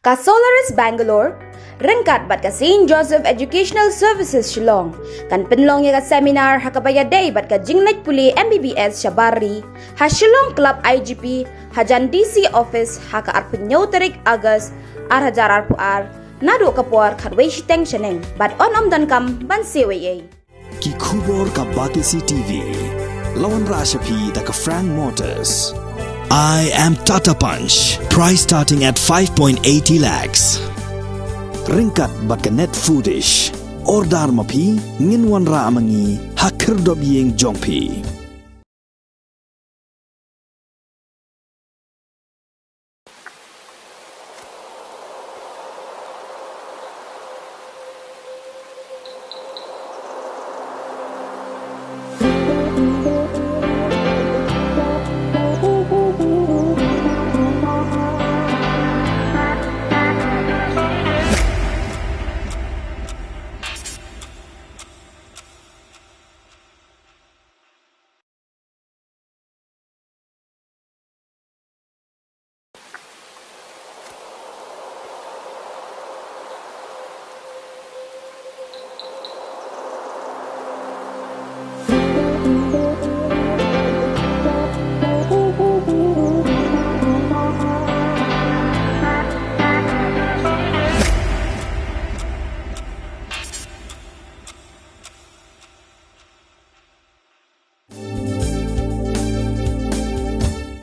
Ka Solaris Bangalore, rengkat bat ka St. Joseph Educational Services Shillong, kan penlong ya ka seminar hakabaya day bat ka Jinglet Puli MBBS Shabari, ha Shillong Club IGP, hajan DC Office haka arpenyaw tarik Agas, hajar arpuar, nado kapuar kadway shiteng sheneng, bat on dan kam ban seweye. Ki khubor ka Batisi TV, lawan Rashapi da ka Frank Motors. I am Tata Punch, price starting at 5.80 lakhs. Ringkat bat ka net foodish, ordar mapi, nginwan ra amangi, hakir dobyeng jongpi.